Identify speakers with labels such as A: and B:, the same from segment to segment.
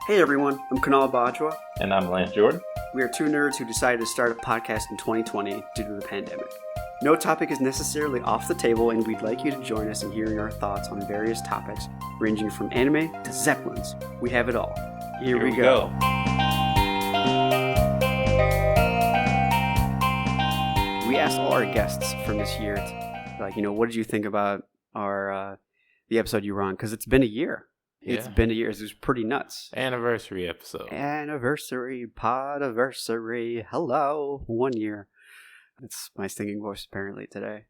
A: Hey everyone, I'm Kunal Bajwa.
B: And I'm Lance Jordan.
A: We are two nerds who decided to start a podcast in 2020 due to the pandemic. No topic is necessarily off the table, and we'd like you to join us in hearing our thoughts on various topics, ranging from anime to Zeppelins. We have it all. Here we go. We asked all our guests from this year, what did you think about the episode you were on? Because it's been a year. It's been a year. It was pretty nuts.
B: Anniversary episode.
A: Anniversary, PODIVERSARY. Hello. 1 year. That's my singing voice apparently today.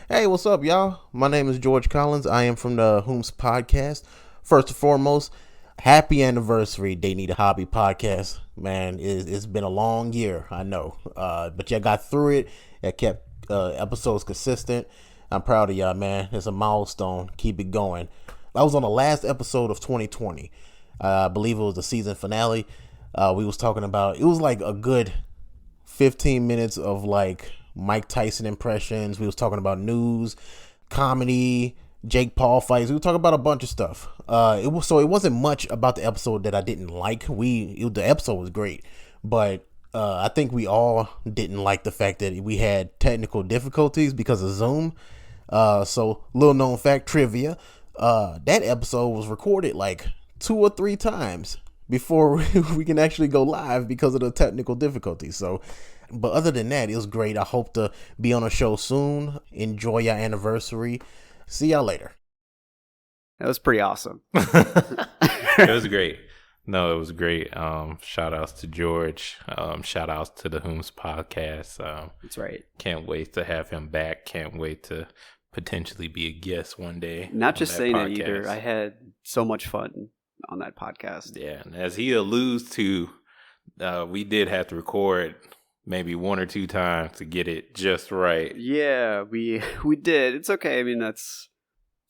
C: Hey, what's up, y'all? My name is George Collins. I am from the Whom's Podcast. First and foremost, happy anniversary, They Need a Hobby podcast. Man, it's been a long year, I know. But y'all got through it. Y'all kept episodes consistent. I'm proud of y'all, man. It's a milestone. Keep it going. I was on the last episode of 2020. I believe it was the season finale. We was talking about, it was like a good 15 minutes of like Mike Tyson impressions. We was talking about news, comedy, Jake Paul fights. We were talking about a bunch of stuff. It wasn't much about the episode that I didn't like. The episode was great, but I think we all didn't like the fact that we had technical difficulties because of Zoom. So little known fact, trivia. That episode was recorded like 2 or 3 times before we can actually go live because of the technical difficulties. So, but other than that, it was great. I hope to be on a show soon. Enjoy your anniversary. See y'all later.
A: That was pretty awesome.
B: It was great. No, it was great. Shout outs to George. Shout outs to the Whom's Podcast.
A: That's right.
B: Can't wait to have him back. Can't wait to potentially be a guest one day.
A: Not just saying that either. I had so much fun on that podcast.
B: Yeah, and as he alludes to, we did have to record maybe 1 or 2 times to get it just right.
A: Yeah, we did. It's okay. I mean,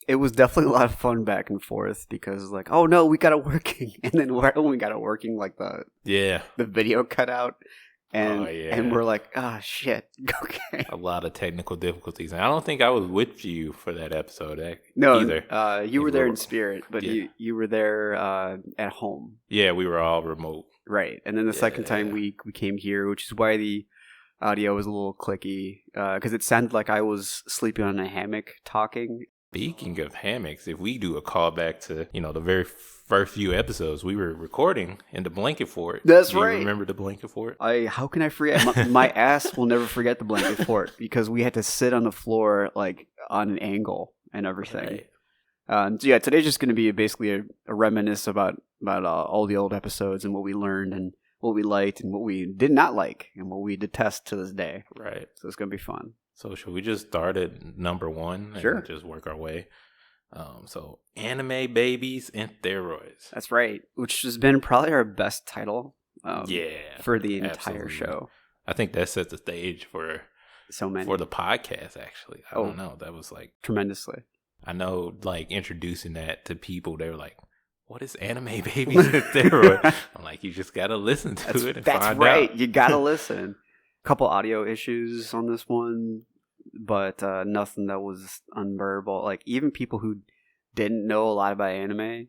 A: it was definitely a lot of fun back and forth because like, oh no, we got it working, and then right when we got it working, like the video cut out. And we're like, oh, shit. Okay.
B: A lot of technical difficulties. And I don't think I was with you for that episode
A: either. You were there in spirit, but you were there at home.
B: Yeah, we were all remote.
A: Right. And then the second time we came here, which is why the audio was a little clicky, because it sounded like I was sleeping on a hammock talking.
B: Speaking of hammocks, if we do a callback to, the very first few episodes, we were recording in the blanket fort.
A: That's right.
B: You remember the blanket fort?
A: How can I forget? My ass will never forget the blanket fort because we had to sit on the floor like on an angle and everything. Right. So today's just going to be basically a reminisce about all the old episodes and what we learned and what we liked and what we did not like and what we detest to this day.
B: Right.
A: So it's going to be fun.
B: So should we just start at number 1 and just work our way? So anime babies and steroids.
A: That's right. Which has been probably our best title. For the entire show.
B: I think that sets the stage for
A: so many
B: for the podcast. Actually, I don't know. That was like
A: tremendously.
B: I know, like introducing that to people, they were like, "What is anime babies and steroids?" I'm like, you just gotta listen to it and find out.
A: That's right. You gotta listen. Couple audio issues on this one, but nothing that was unbearable. Like even people who didn't know a lot about anime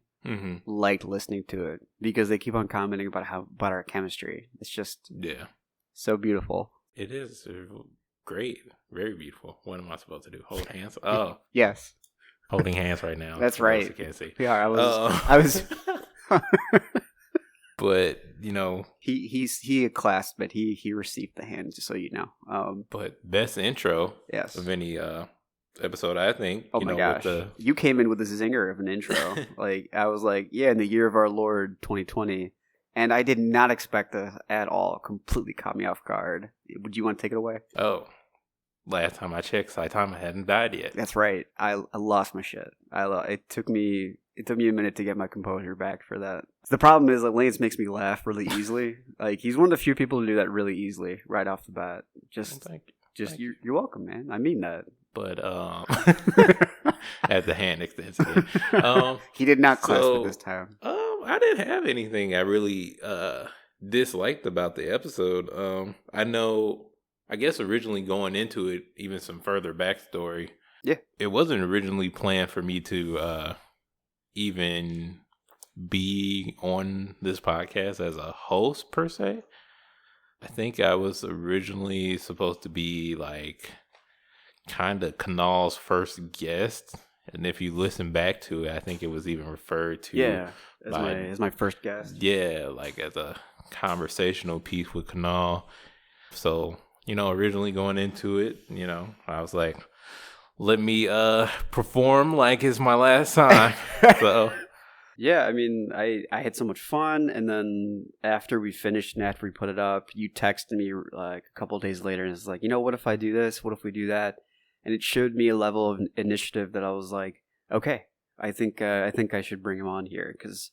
A: liked listening to it because they keep on commenting about our chemistry. It's just so beautiful.
B: It is great, very beautiful. What am I supposed to do? Hold hands? Oh,
A: yes,
B: holding hands right now.
A: That's right.
B: You can't see.
A: Yeah, I was.
B: But
A: he clasped, but he received the hand, just so you know.
B: But best intro of any episode, I think.
A: Oh my gosh, you came in with a zinger of an intro. Like I was like, in the year of our Lord 2020, and I did not expect that at all. Completely caught me off guard. Would you want to take it away?
B: Oh, last time I checked, Saitama hadn't died yet.
A: That's right. I lost my shit. It took me a minute to get my composure back for that. The problem is that Lance makes me laugh really easily. Like he's one of the few people to do that really easily right off the bat. You're welcome, man. I mean that.
B: But as the hand extends again.
A: He did not clasp it this time.
B: I didn't have anything I really disliked about the episode. I guess originally going into it, even some further backstory. Yeah. It wasn't originally planned for me to even be on this podcast as a host per se. I think I was originally supposed to be like kind of Kanal's first guest. And if you listen back to it, I think it was even referred to
A: as my first guest.
B: Yeah, like as a conversational piece with Kanal. So, originally going into it, I was like, let me perform like it's my last time. So
A: yeah, I mean, I had so much fun, and then after we finished and after we put it up, you texted me like a couple of days later, and it's like, what if I do this? What if we do that? And it showed me a level of initiative that I was like, okay, I think I should bring him on here, because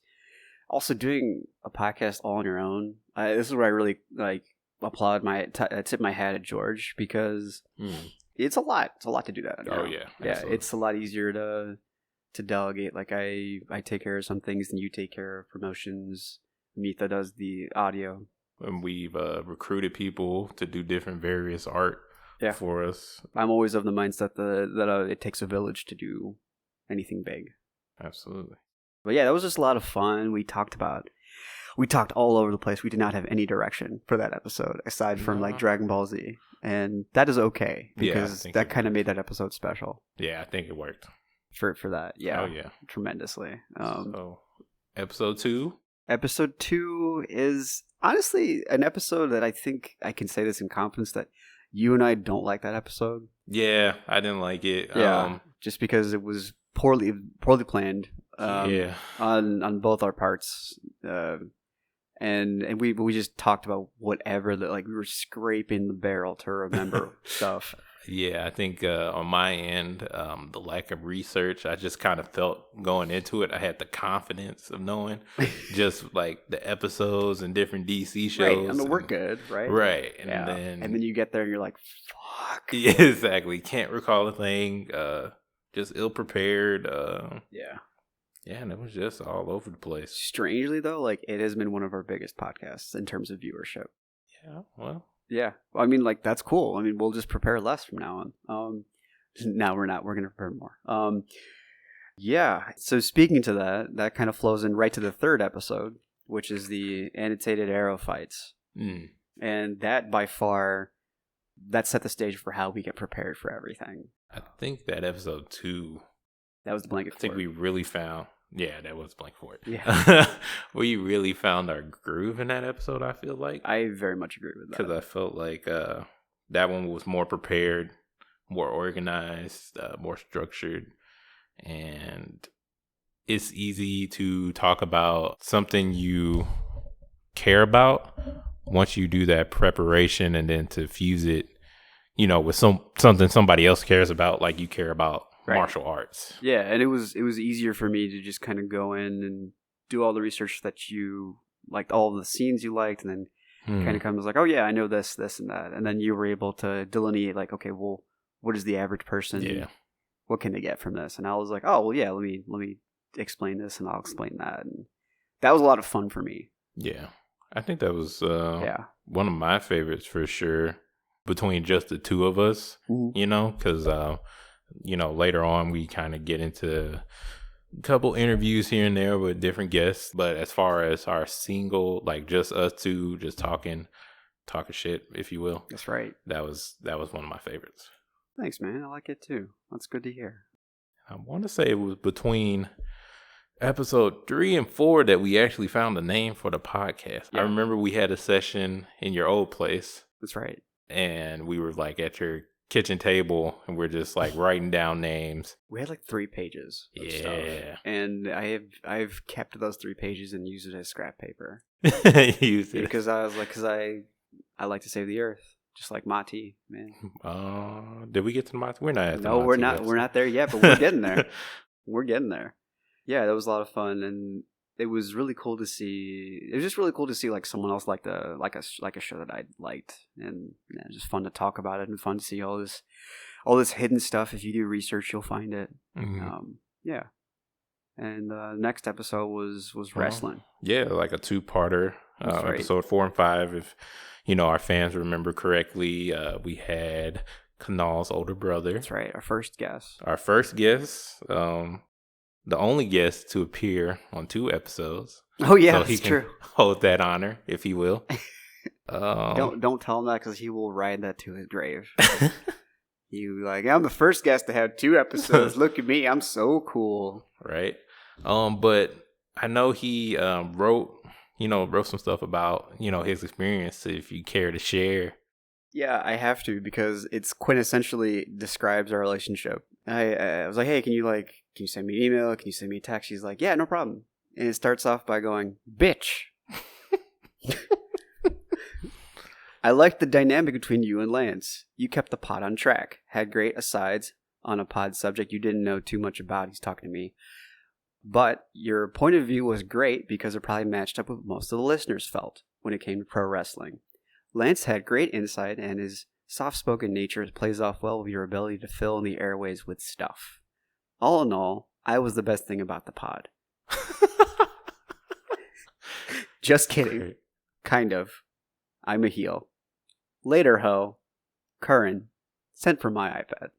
A: also doing a podcast all on your own, this is where I really like applaud tip my hat at George, because it's a lot. It's a lot to do that on your own.
B: Yeah.
A: Yeah,
B: Absolutely.
A: it's a lot easier to delegate. Like I take care of some things and you take care of promotions. Mitha does the audio.
B: And we've recruited people to do different various art for us.
A: I'm always of the mindset that it takes a village to do anything big.
B: Absolutely.
A: But yeah, that was just a lot of fun. We talked all over the place. We did not have any direction for that episode aside from like Dragon Ball Z. And that is okay, because that kind of made that episode special.
B: Yeah, I think it worked.
A: For that, yeah.
B: Oh, yeah.
A: Tremendously.
B: So, episode 2?
A: Episode 2 is honestly an episode that I think I can say this in confidence that you and I don't like that episode.
B: Yeah, I didn't like it.
A: Yeah, just because it was poorly planned. On both our parts. And we just talked about whatever that, like, we were scraping the barrel to remember stuff.
B: Yeah, I think on my end, the lack of research, I just kind of felt going into it, I had the confidence of knowing just like the episodes and different DC shows.
A: Right, and we're good, right?
B: Right.
A: And then you get there and you're like, fuck.
B: Yeah, exactly. Can't recall a thing. Just ill-prepared. Yeah, and it was just all over the place.
A: Strangely, though, like, it has been one of our biggest podcasts in terms of viewership.
B: Yeah, well.
A: Yeah. I mean, like, that's cool. I mean, we'll just prepare less from now on. Now we're not. We're going to prepare more. Yeah. So speaking to that kind of flows in right to the third episode, which is the annotated arrow fights. And that, by far, that set the stage for how we get prepared for everything.
B: I think that episode 2...
A: That was the blanket fort.
B: I think we really found... Yeah, that was blanket fort.
A: Yeah.
B: We really found our groove in that episode, I feel like.
A: I very much agree with that.
B: Because I felt like that one was more prepared, more organized, more structured. And it's easy to talk about something you care about once you do that preparation, and then to fuse it, with something somebody else cares about, like you care about. Right. Martial arts.
A: Yeah, and it was easier for me to just kind of go in and do all the research that you liked, all the scenes you liked, and then kind of comes like, oh yeah, I know this, and that, and then you were able to delineate like, okay, well, what is the average person?
B: Yeah.
A: What can they get from this? And I was like, oh well, yeah, let me explain this, and I'll explain that, and that was a lot of fun for me.
B: Yeah, I think that was one of my favorites for sure. Between just the two of us, because. Later on we kind of get into a couple interviews here and there with different guests. But as far as our single, like just us two, just talking shit, if you will.
A: That's right.
B: That was one of my favorites.
A: Thanks, man. I like it too. That's good to hear.
B: I want to say it was between episode 3 and 4 that we actually found a name for the podcast. Yeah. I remember we had a session in your old place.
A: That's right.
B: And we were like at your kitchen table, and we're just like writing down names.
A: We had like 3 pages of stuff, and I've kept those 3 pages and used it as scrap paper.
B: Use it
A: because I was like, I like to save the earth, just like Mati, man.
B: Did we get to the Mati? We're not at the
A: No,
B: Mati
A: we're not. We're not there yet, but we're getting there. We're getting there. Yeah, that was a lot of fun, and it was really cool to see. It was just really cool to see like someone else like a show that I liked, and it was just fun to talk about it and fun to see all this hidden stuff. If you do research, you'll find it. Mm-hmm. Yeah. And the next episode was wrestling.
B: Yeah, like a 2-parter. Right. Episode 4 and 5. If our fans remember correctly, we had Kanal's older brother.
A: That's right. Our first guest.
B: the only guest to appear on 2 episodes.
A: Oh yeah,
B: so he
A: that's
B: can
A: true.
B: hold that honor, if he will.
A: Don't tell him that, because he will ride that to his grave. You like, I'm the first guest to have 2 episodes. Look at me, I'm so cool.
B: Right. But I know he wrote some stuff about, his experience, if you care to share.
A: Yeah, I have to, because it's quintessentially describes our relationship. I was like, hey, can you send me an email? Can you send me a text? She's like, yeah, no problem. And it starts off by going, bitch. I liked the dynamic between you and Lance. You kept the pod on track. Had great asides on a pod subject you didn't know too much about. He's talking to me. But your point of view was great, because it probably matched up with what most of the listeners felt when it came to pro wrestling. Lance had great insight, and his soft-spoken nature plays off well with your ability to fill in the airways with stuff. All in all, I was the best thing about the pod. Just kidding.
B: Great.
A: Kind of. I'm a heel. Later, ho. Curran. Sent for my iPad.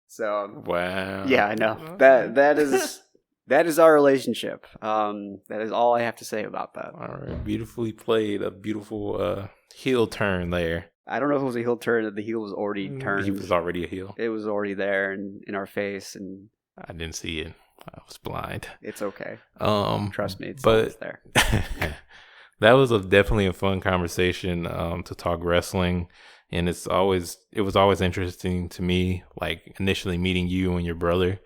A: So,
B: Wow.
A: yeah, I know. That is our relationship. That is all I have to say about that.
B: All right. Beautifully played. A beautiful heel turn there.
A: I don't know if it was a heel turn, or the heel was already turned.
B: He was already a heel.
A: It was already there and in our face, and
B: I didn't see it. I was blind.
A: it's okay. Trust me, it's there.
B: That was definitely a fun conversation to talk wrestling, and it was always interesting to me, like initially meeting you and your brother,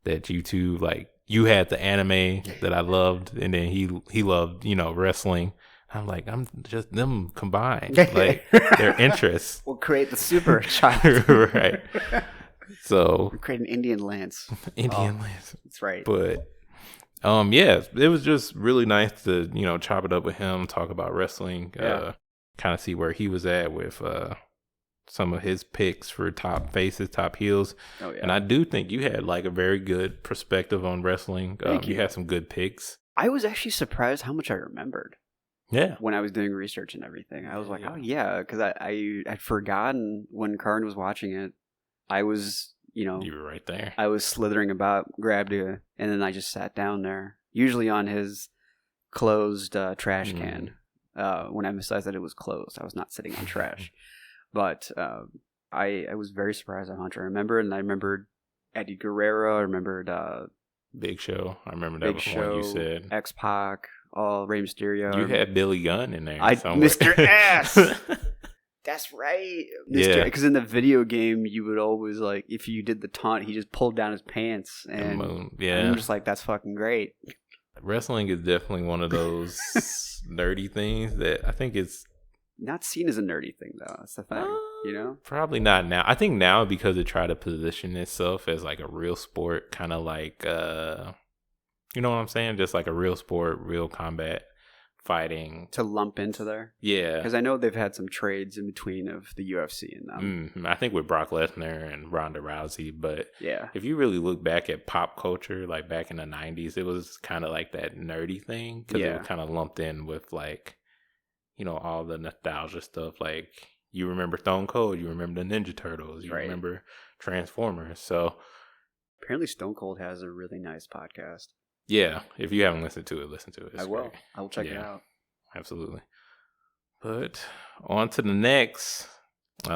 B: that you two, like, you had the anime that I loved, and then he loved wrestling. I'm like, I'm just them combined, like their interests.
A: We'll create the super child,
B: right? So
A: we'll create an Indian Lance.
B: Lance.
A: That's right.
B: But yeah, it was just really nice to chop it up with him, talk about wrestling, kind of see where he was at with some of his picks for top faces, top heels.
A: Oh yeah.
B: And I do think you had like a very good perspective on wrestling.
A: Thank you.
B: You had some good picks.
A: I was actually surprised how much I remembered.
B: Yeah.
A: When I was doing research and everything, I was like, oh yeah, because I'd forgotten when Karn was watching it. I was,
B: you were right there.
A: I was slithering about, grabbed it, and then I just sat down there, usually on his closed trash can. When I emphasized that it was closed, I was not sitting on trash. But I was very surprised at Hunter. I remembered Eddie Guerrero. I remembered
B: Big Show. I remember that
A: Big
B: was one you
A: Show,
B: said.
A: X-Pac, Rey Mysterio.
B: You had Billy Gunn in there somewhere.
A: Mr. S! That's right.
B: Yeah.
A: Because in the video game, you would always, like, if you did the taunt, he just pulled down his pants. And I'm just like, that's fucking great.
B: Wrestling is definitely one of those nerdy things that I think it's
A: not seen as a nerdy thing, though. That's the thing,
B: Probably not now. I think now, because it tried to position itself as like a real sport, kind of like, you know what I'm saying? Just like a real sport, real combat fighting.
A: To lump into there?
B: Yeah.
A: Because I know they've had some trades in between of the UFC and them.
B: I think with Brock Lesnar and Ronda Rousey. But
A: yeah,
B: if you really look back at pop culture, like back in the 90s, it was kind of like that nerdy thing. Because it was kind of lumped in with like, all the nostalgia stuff. Like, you remember Stone Cold, you remember the Ninja Turtles, you remember Transformers. So
A: apparently Stone Cold has a really nice podcast.
B: Yeah, if you haven't listened to it, listen to it.
A: I will. I will check it out.
B: Absolutely. But on to the next.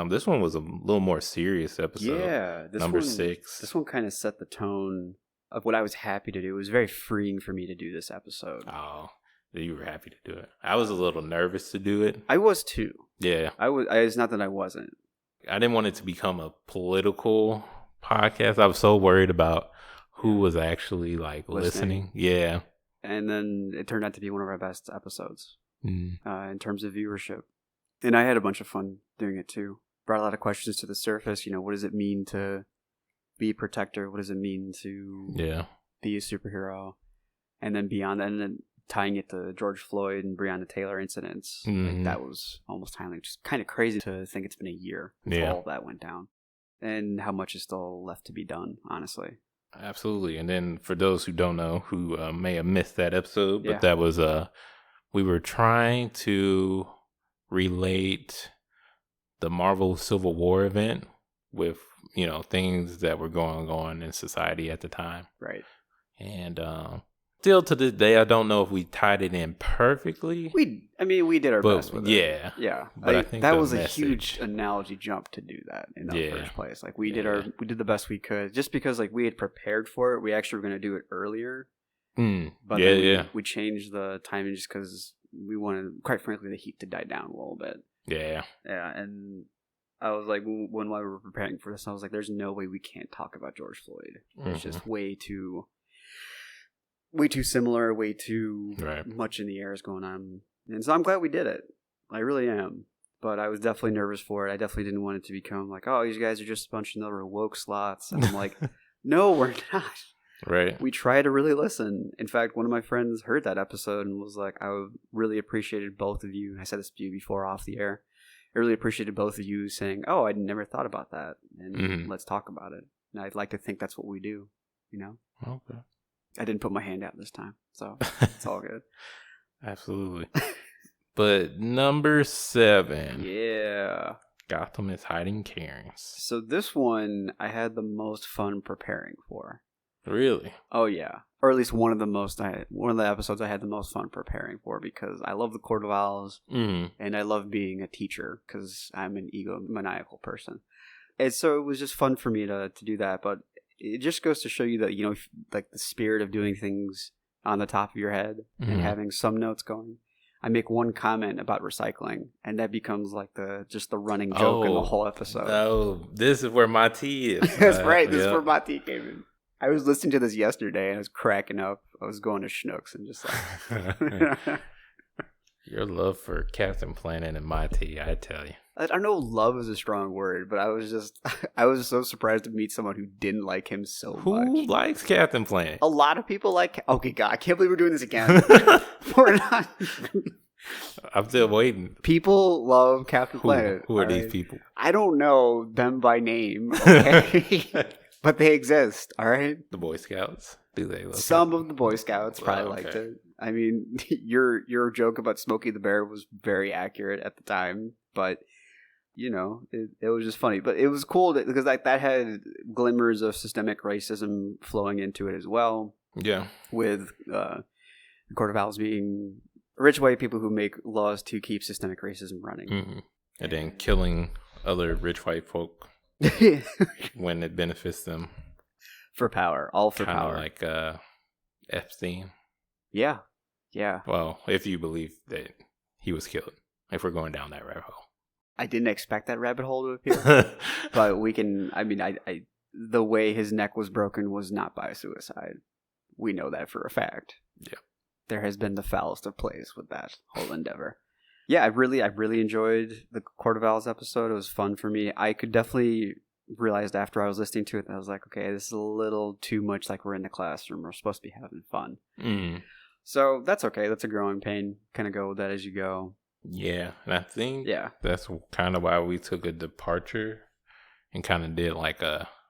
B: This one was a little more serious episode.
A: Yeah.
B: Number 6.
A: This one kind of set the tone of what I was happy to do. It was very freeing for me to do this episode.
B: Oh, you were happy to do it. I was a little nervous to do it.
A: I was too.
B: Yeah.
A: It's not that I wasn't.
B: I didn't want it to become a political podcast. I was so worried about who was actually like listening. Yeah.
A: And then it turned out to be one of our best episodes in terms of viewership. And I had a bunch of fun doing it too. Brought a lot of questions to the surface. What does it mean to be a protector? What does it mean to be a superhero? And then beyond that, and then tying it to George Floyd and Breonna Taylor incidents. Like, that was almost timely. Just kind of crazy to think it's been a year since all of that went down. And how much is still left to be done, honestly.
B: Absolutely. And then for those who don't know, who may have missed that episode, but that was we were trying to relate the Marvel Civil War event with things that were going on in society at the time.
A: Right.
B: And still to this day, I don't know if we tied it in perfectly.
A: We did our best with it.
B: Yeah.
A: But I think that was a huge analogy jump to do that in the first place. Like we did the best we could, just because like we had prepared for it. We actually were going to do it earlier. But we changed the timing just because we wanted, quite frankly, the heat to die down a little bit. Yeah, and I was like, when we were preparing for this, I was like, there's no way we can't talk about George Floyd. It's just way too similar, way too much in the air is going on. And so I'm glad we did it. I really am. But I was definitely nervous for it. I definitely didn't want it to become like, oh, these guys are just a bunch of other woke slots. And I'm like, no, we're not.
B: Right.
A: We try to really listen. In fact, one of my friends heard that episode and was like, I really appreciated both of you. I said this to you before off the air. I really appreciated both of you saying, oh, I never thought about that. And let's talk about it. And I'd like to think that's what we do, you know?
B: Okay.
A: I didn't put my hand out this time, so it's all good.
B: Absolutely. But number 7.
A: Yeah.
B: Gotham is hiding Karens.
A: So this one I had the most fun preparing for.
B: Really?
A: Oh yeah, or at least one of the episodes I had the most fun preparing for, because I love the Court of Owls and I love being a teacher because I'm an egomaniacal person, and so it was just fun for me to do that. But it just goes to show you that, you know, like the spirit of doing things on the top of your head and having some notes going. I make one comment about recycling, and that becomes like the running joke in the whole episode.
B: Oh, this is where my tea is.
A: That's right. This is where my tea came in. I was listening to this yesterday, and I was cracking up. I was going to Schnucks and just like...
B: Your love for Captain Planet and my tea, I tell you.
A: I know love is a strong word, but I was so surprised to meet someone who didn't like him so much.
B: Who likes Captain Planet?
A: A lot of people like... Okay, God, I can't believe we're doing this again. We're not...
B: I'm still waiting.
A: People love Captain Planet.
B: Who are these people?
A: I don't know them by name, okay? But they exist, all right?
B: The Boy Scouts? Do they love
A: Some of the Boy Scouts probably liked it. I mean, your joke about Smokey the Bear was very accurate at the time, but, you know, it was just funny. But it was cool because that had glimmers of systemic racism flowing into it as well.
B: Yeah.
A: With the Court of Owls being rich white people who make laws to keep systemic racism running.
B: Mm-hmm. And then killing other rich white folk when it benefits them.
A: For power. All for
B: Kinda
A: power.
B: Like Epstein.
A: Yeah. Yeah.
B: Well, if you believe that he was killed. If we're going down that rabbit hole.
A: I didn't expect that rabbit hole to appear. But we can... I mean, I the way his neck was broken was not by suicide. We know that for a fact.
B: Yeah.
A: There has been the foulest of plays with that whole endeavor. Yeah, I really enjoyed the Court of Owls episode. It was fun for me. I could definitely realized after I was listening to it that I was like, okay, this is a little too much like we're in the classroom. We're supposed to be having fun. So that's okay. That's a growing pain. Kind of go with that as you go.
B: Yeah, and I think that's kind of why we took a departure and kind of did like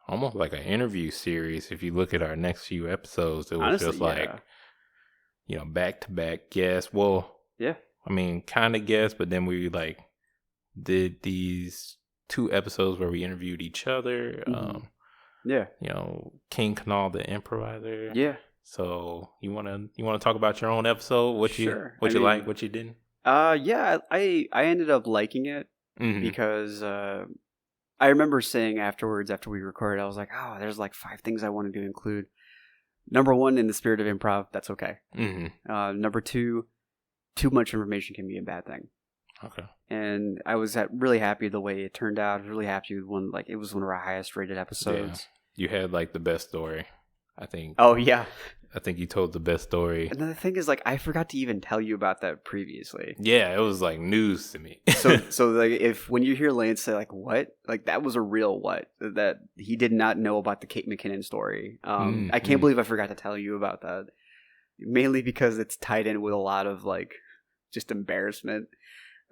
B: almost like an interview series. If you look at our next few episodes, it was honestly, just like, you know, back-to-back guests. Well, yeah. I mean, kind of guests, but then we like did these 2 episodes where we interviewed each other. You know, King Kanal the improviser. Yeah. So you wanna talk about your own episode? What you like? What you didn't?
A: Yeah, I ended up liking it because I remember saying afterwards, after we recorded, I was like, oh, there's like 5 things I wanted to include. Number 1, in the spirit of improv, that's okay. Number 2, too much information can be a bad thing. Okay. And I was really happy the way it turned out. I was really happy with one. Like, it was one of our highest rated episodes.
B: Yeah. You had like the best story, I think.
A: Oh yeah.
B: I think you told the best story.
A: And the thing is, like, I forgot to even tell you about that previously.
B: Yeah, it was like news to me.
A: so like, when you hear Lance say like, what? Like, that was a real what? That he did not know about the Kate McKinnon story. I can't believe I forgot to tell you about that. Mainly because it's tied in with a lot of like just embarrassment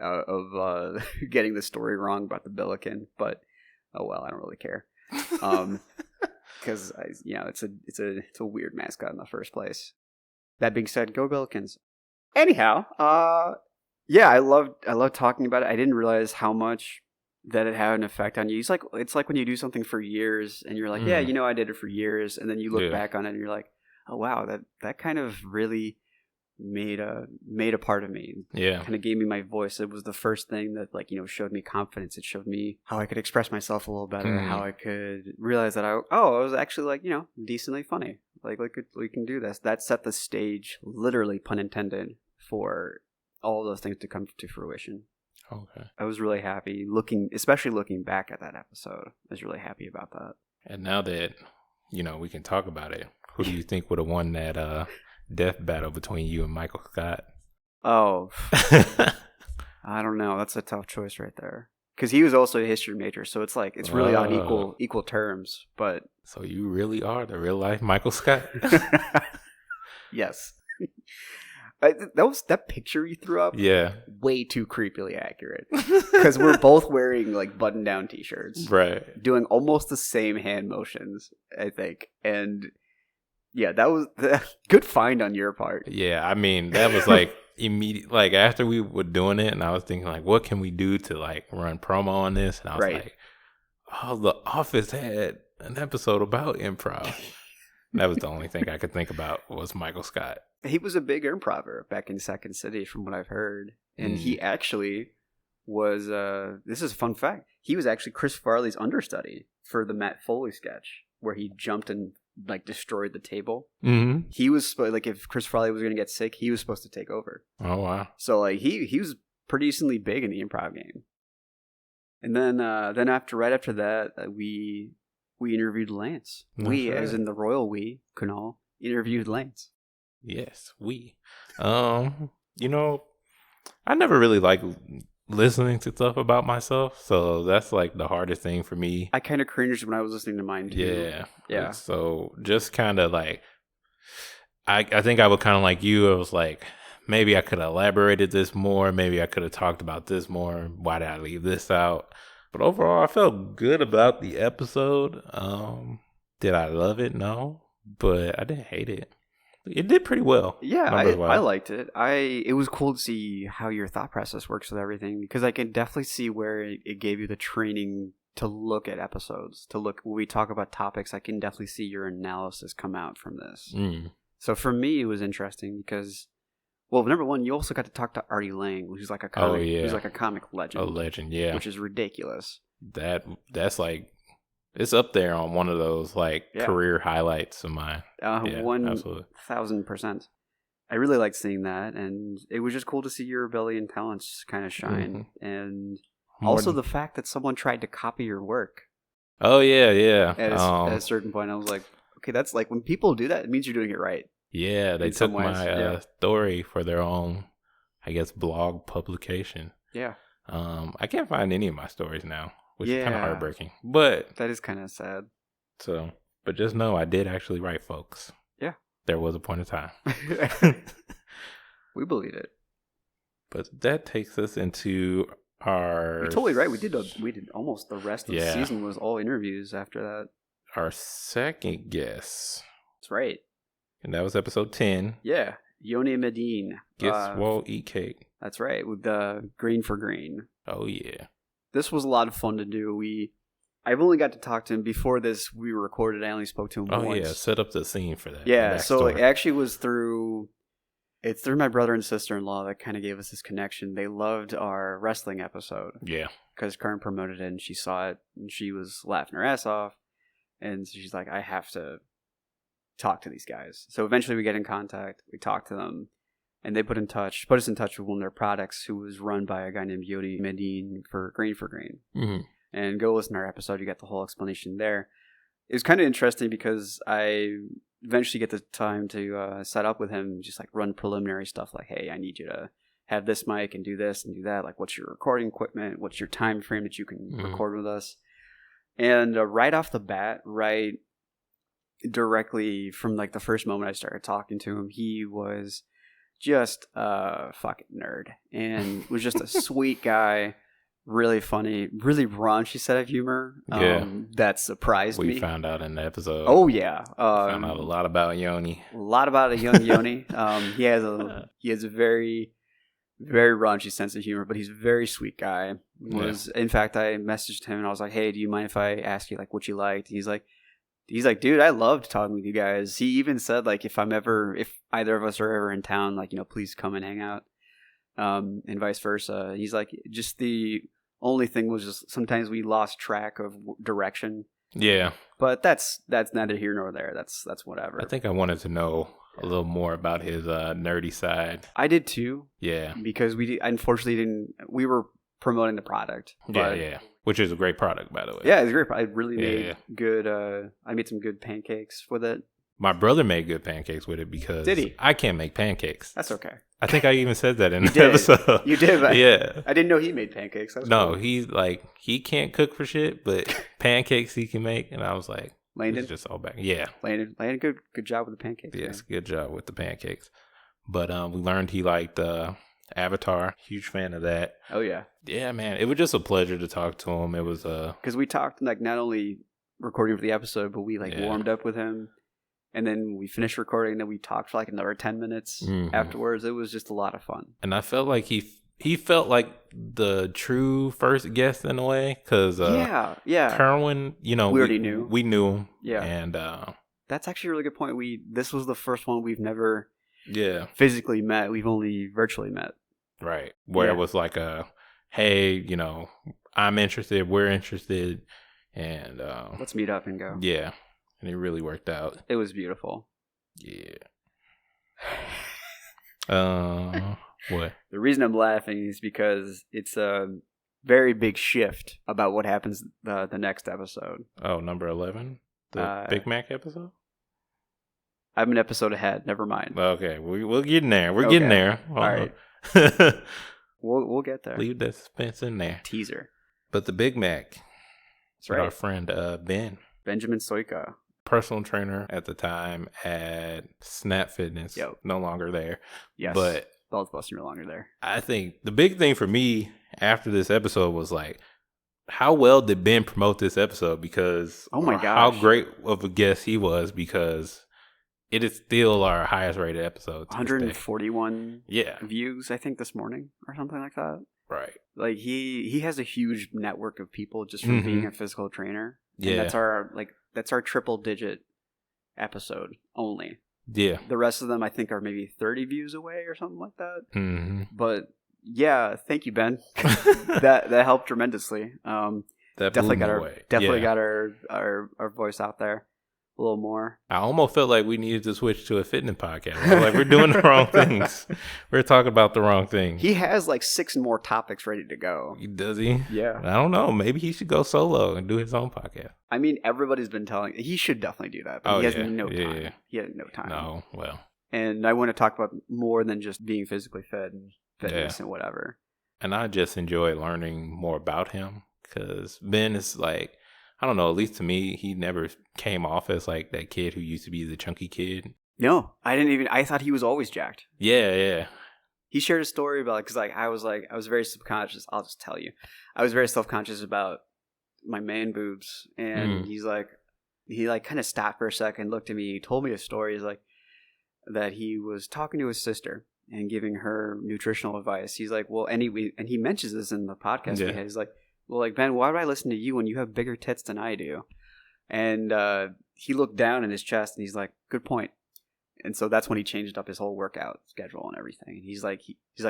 A: of getting the story wrong about the Billiken. But oh well, I don't really care. Because it's a weird mascot in the first place. That being said, go Billikens. Anyhow, yeah, I loved talking about it. I didn't realize how much that it had an effect on you. It's like when you do something for years and you're like, yeah, you know, I did it for years, and then you look back on it and you're like, oh wow, that kind of really made a part of me.
B: Yeah.
A: Kind of gave me my voice. It was the first thing that like, showed me confidence. It showed me how I could express myself a little better, how I could realize that I was actually like, decently funny. Like we can do this. That set the stage, literally pun intended, for all of those things to come to fruition.
B: Okay.
A: I was really happy especially looking back at that episode. I was really happy about that.
B: And now that, we can talk about it, who do you think would have won that death battle between you and Michael Scott?
A: Oh, I don't know. That's a tough choice right there. Because he was also a history major, so it's like it's really on equal terms. But
B: so you really are the real life Michael Scott?
A: Yes. That picture you threw up.
B: Yeah,
A: way too creepily accurate. Because we're both wearing like button-down T-shirts,
B: right?
A: Doing almost the same hand motions, I think, and. Yeah, that was good find on your part.
B: Yeah, I mean, that was like immediate. Like after we were doing it, and I was thinking, like, what can we do to like run promo on this? And I was like, oh, The Office had an episode about improv. That was the only thing I could think about was Michael Scott.
A: He was a big improver back in Second City, from what I've heard, and he actually was. This is a fun fact. He was actually Chris Farley's understudy for the Matt Foley sketch, where he jumped and like destroyed the table.
B: Mm-hmm.
A: He was like, if Chris Farley was going to get sick, he was supposed to take over.
B: Oh wow! So
A: like he was pretty decently big in the improv game. And then right after that, we interviewed Lance.
B: That's
A: we,
B: right.
A: as in the royal we, Kunal, interviewed Lance.
B: Yes, we. I never really liked listening to stuff about myself, so that's like the hardest thing for me.
A: I kind of cringed when I was listening to mine too.
B: Yeah. So just kind of like, I think I would kind of like you. I was like, maybe I could have elaborated this more. Maybe I could have talked about this more. Why did I leave this out? But overall, I felt good about the episode. Did I love it? No, but I didn't hate it. It did pretty well.
A: Yeah, I liked it. It was cool to see how your thought process works with everything, because I can definitely see where it gave you the training to look at episodes, when we talk about topics. I can definitely see your analysis come out from this. So for me, it was interesting because, well, number one, you also got to talk to Artie Lang, who's like a comic, who's like a comic legend.
B: A legend, yeah.
A: Which is ridiculous.
B: That's like, it's up there on one of those like career highlights of mine.
A: 1,000%. I really liked seeing that, and it was just cool to see your ability and talents kind of shine, and also the fact that someone tried to copy your work.
B: Oh yeah.
A: At a certain point, I was like, okay, that's like when people do that, it means you're doing it right.
B: Yeah, they took my story for their own, I guess, blog publication.
A: Yeah.
B: I can't find any of my stories now, which is kind of heartbreaking. But
A: that is kind of sad.
B: So, but just know I did actually write, folks.
A: Yeah.
B: There was a point of time.
A: We believe it.
B: But that takes us into our...
A: You're totally right. We did almost the rest of the season was all interviews after that.
B: Our second guest.
A: That's right.
B: And that was episode 10.
A: Yeah. Yoni Medine.
B: Guess won't eat cake.
A: That's right. With the Green for Green.
B: Oh, yeah.
A: This was a lot of fun to do. I've only got to talk to him before this. We recorded. I only spoke to him once.
B: Oh, yeah. Set up the scene for that.
A: Yeah. So it actually was through my brother and sister-in-law that kind of gave us this connection. They loved our wrestling episode.
B: Yeah.
A: Because Karen promoted it and she saw it and she was laughing her ass off. And so she's like, I have to talk to these guys. So eventually we get in contact. We talk to them. And they put us in touch with one of their products, who was run by a guy named Yoni Medine for Green.
B: Mm-hmm.
A: And go listen to our episode. You get the whole explanation there. It was kind of interesting because I eventually get the time to set up with him, just like run preliminary stuff like, hey, I need you to have this mic and do this and do that. Like, what's your recording equipment? What's your time frame that you can record with us? And right off the bat, right directly from like the first moment I started talking to him, he was just a fucking nerd and was just a sweet guy, really funny, really raunchy set of humor. That surprised me.
B: We found out in the episode.
A: Oh yeah,
B: found out a lot about Yoni.
A: A lot about a young Yoni. He has a very, very raunchy sense of humor, but he's a very sweet guy. In fact, I messaged him and I was like, "Hey, do you mind if I ask you like what you liked?" And he's like, he's like, dude, I loved talking with you guys. He even said, like, if either of us are ever in town, like, please come and hang out, and vice versa. He's like, just the only thing was just sometimes we lost track of direction.
B: Yeah.
A: But that's neither here nor there. That's whatever.
B: I think I wanted to know a little more about his nerdy side.
A: I did too.
B: Yeah.
A: Because unfortunately didn't. We were promoting the product.
B: Yeah. Which is a great product, by the way.
A: Yeah, it's a great product. I really made good. I made some good pancakes with it.
B: My brother made good pancakes with it because
A: did he?
B: I can't make pancakes.
A: That's okay.
B: I think I even said that in the episode.
A: You did, but
B: yeah.
A: I didn't know he made pancakes.
B: No,
A: cool.
B: He's like, he can't cook for shit, but pancakes he can make. And I was like,
A: Landon?
B: It's just all back. Yeah.
A: Landon, good job with the pancakes.
B: Yes,
A: man.
B: good job with the pancakes. But we learned he liked Avatar. Huge fan of that.
A: Oh, yeah.
B: Yeah, man. It was just a pleasure to talk to him. It was
A: because we talked, like, not only recording for the episode, but we, like, warmed up with him. And then we finished recording, and then we talked for like another 10 minutes afterwards. It was just a lot of fun.
B: And I felt like he felt like the true first guest in a way. Because Kerwin, we
A: already knew.
B: We knew him.
A: Yeah.
B: And
A: that's actually a really good point. This was the first one we've never physically met. We've only virtually met.
B: Right. Where it was like hey, I'm interested, we're interested, and
A: let's meet up and go.
B: Yeah. And it really worked out.
A: It was beautiful.
B: Yeah. What?
A: The reason I'm laughing is because it's a very big shift about what happens the next episode.
B: Oh, number 11? The Big Mac episode?
A: I'm an episode ahead. Never mind.
B: Okay. We'll get in there. We're getting there.
A: All right. We'll get there.
B: Leave that suspense in there.
A: Teaser.
B: But the Big Mac.
A: That's right.
B: Our friend
A: Benjamin Soika.
B: Personal trainer at the time at Snap Fitness.
A: Yep.
B: No longer there.
A: Yes.
B: But
A: both of us are no longer there.
B: I think the big thing for me after this episode was like, how well did Ben promote this episode? Because
A: oh my gosh,
B: how great of a guest he was, because it is still our highest rated episode.
A: 141 views, I think, this morning or something like that.
B: Right.
A: Like he has a huge network of people just from being a physical trainer. And that's our triple digit episode only.
B: Yeah.
A: The rest of them I think are maybe 30 views away or something like that.
B: Mm-hmm.
A: But yeah, thank you, Ben. that helped tremendously.
B: That
A: definitely got our voice out there a little more.
B: I almost felt like we needed to switch to a fitness podcast. Like we're doing the wrong things. We're talking about the wrong thing.
A: He has like 6 more topics ready to go.
B: Does he?
A: Yeah.
B: I don't know. Maybe he should go solo and do his own podcast.
A: I mean, everybody's been telling he should definitely do that. But he has no time. Yeah. He had no time.
B: No, well.
A: And I want to talk about more than just being physically fit and fitness and whatever.
B: And I just enjoy learning more about him because Ben is like, I don't know, at least to me, he never came off as like that kid who used to be the chunky kid.
A: No, I thought he was always jacked.
B: Yeah.
A: He shared a story about, because I was very subconscious. I'll just tell you. I was very self-conscious about my man boobs. And he kind of stopped for a second, looked at me, he told me a story. He's like, that he was talking to his sister and giving her nutritional advice. He's like, well, and he mentions this in the podcast we had. He's like, well, like, Ben, why would I listen to you when you have bigger tits than I do? And he looked down in his chest and he's like, good point. And so that's when he changed up his whole workout schedule and everything. And he's like,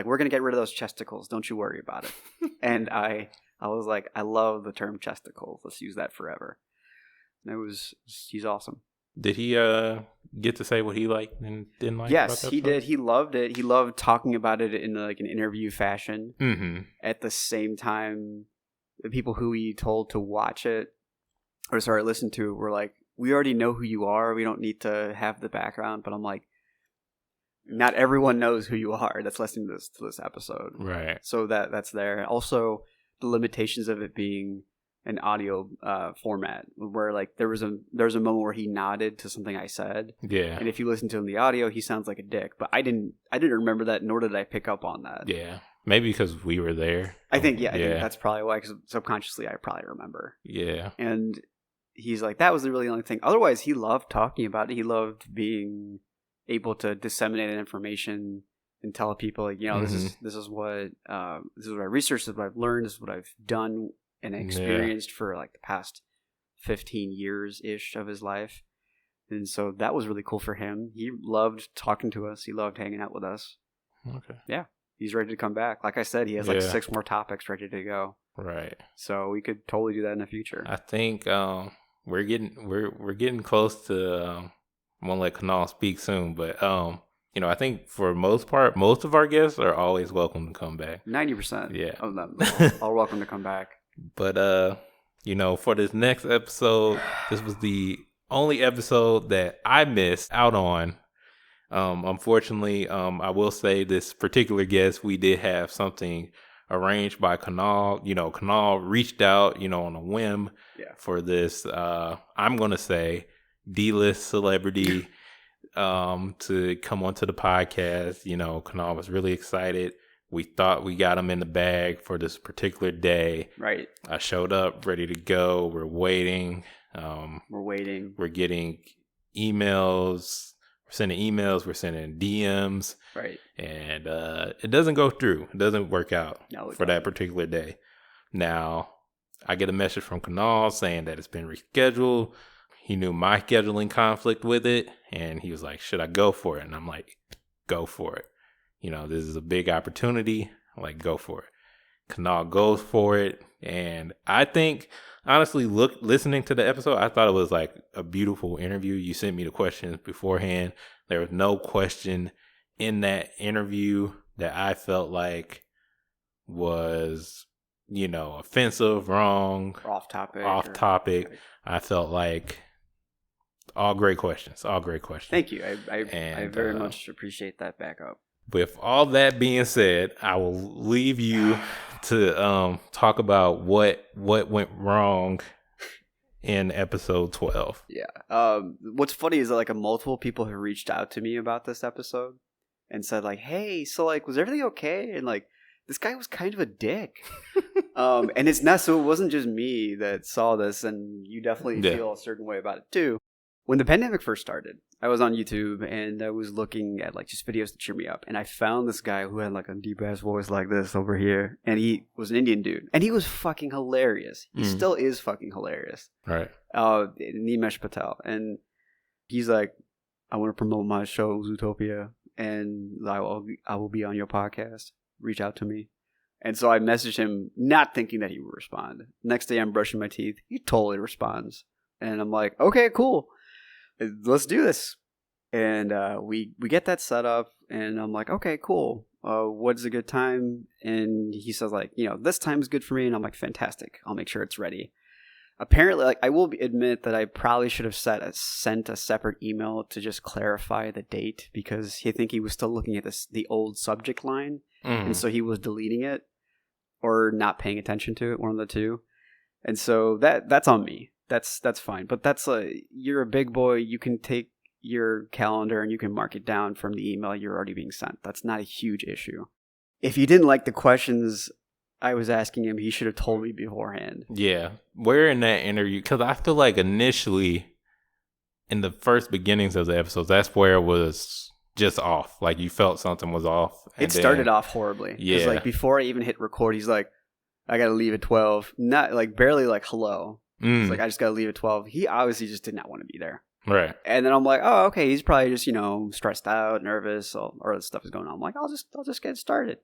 A: we're going to get rid of those chesticles. Don't you worry about it. And I was like, I love the term chesticles. Let's use that forever. And he's awesome.
B: Did he get to say what he liked and didn't like?
A: Yes, he did. He loved it. He loved talking about it in like an interview fashion.
B: Mm-hmm.
A: At the same time, the people who he told to watch it, listen to, were like, we already know who you are. We don't need to have the background. But I'm like, not everyone knows who you are that's listening to this episode.
B: Right.
A: So that's there. Also, the limitations of it being an audio format, where like there was a moment where he nodded to something I said.
B: Yeah.
A: And if you listen to him in the audio, he sounds like a dick. But I didn't remember that, nor did I pick up on that.
B: Yeah. Maybe because we were there.
A: I think I think that's probably why, because subconsciously I probably remember.
B: Yeah.
A: And he's like, that was the really only thing. Otherwise, he loved talking about it. He loved being able to disseminate information and tell people, like, this is what I researched, this is what I've learned, this is what I've done and experienced for like the past 15 years-ish of his life. And so that was really cool for him. He loved talking to us. He loved hanging out with us.
B: Okay.
A: Yeah. He's ready to come back. Like I said, he has like 6 more topics ready to go.
B: Right.
A: So we could totally do that in the future.
B: I think we're getting close to I won't let Kanal speak soon, but I think for most part, most of our guests are always welcome to come back.
A: 90% of them are welcome to come back.
B: But for this next episode, this was the only episode that I missed out on. Unfortunately, I will say this particular guest, we did have something arranged by Kanal. Kanal reached out, on a whim for this, I'm going to say, D-list celebrity to come onto the podcast. Kanal was really excited. We thought we got him in the bag for this particular day.
A: Right.
B: I showed up ready to go. We're waiting.
A: We're
B: getting emails. We're sending emails. We're sending DMs.
A: Right.
B: And it doesn't go through. It doesn't work out for that particular day. Now, I get a message from Kanal saying that it's been rescheduled. He knew my scheduling conflict with it. And he was like, should I go for it? And I'm like, go for it. This is a big opportunity. I'm like, go for it. Kanal goes for it. And I think, honestly, listening to the episode, I thought it was like a beautiful interview. You sent me the questions beforehand. There was no question in that interview that I felt like was, offensive, wrong,
A: off topic.
B: Right. I felt like all great questions.
A: Thank you. I very much appreciate that backup.
B: With all that being said, I will leave you to talk about what went wrong in episode 12.
A: Yeah. What's funny is that like multiple people have reached out to me about this episode and said like, hey, so like, was everything okay? And like, this guy was kind of a dick. And it's not, so it wasn't just me that saw this, and you definitely feel a certain way about it too. When the pandemic first started, I was on YouTube and I was looking at like just videos to cheer me up. And I found this guy who had like a deep ass voice like this over here. And he was an Indian dude. And he was fucking hilarious. He still is fucking hilarious.
B: Right.
A: Nimesh Patel. And he's like, I want to promote my show, Zootopia. And I will be on your podcast. Reach out to me. And so I messaged him not thinking that he would respond. Next day I'm brushing my teeth. He totally responds. And I'm like, okay, cool. Let's do this. And we get that set up, and I'm like, okay, cool. What's a good time? And he says like, this time is good for me. And I'm like, fantastic. I'll make sure it's ready. Apparently, like, I will admit that I probably should have sent a separate email to just clarify the date, because I think he was still looking at the old subject line. And so he was deleting it or not paying attention to it, one of the two. And so that's on me. That's fine. But you're a big boy. You can take your calendar and you can mark it down from the email you're already being sent. That's not a huge issue. If you didn't like the questions I was asking him, he should have told me beforehand.
B: Yeah. Where in that interview, because I feel like initially in the first beginnings of the episodes, that's where it was just off. Like you felt something was off.
A: It started off horribly.
B: Yeah.
A: Like before I even hit record, he's like, I got to leave at 12. Not like barely like hello. It's like, I just got to leave at 12. He obviously just did not want to be there.
B: Right.
A: And then I'm like, oh, okay. He's probably just, stressed out, nervous, or other stuff is going on. I'm like, I'll just get started.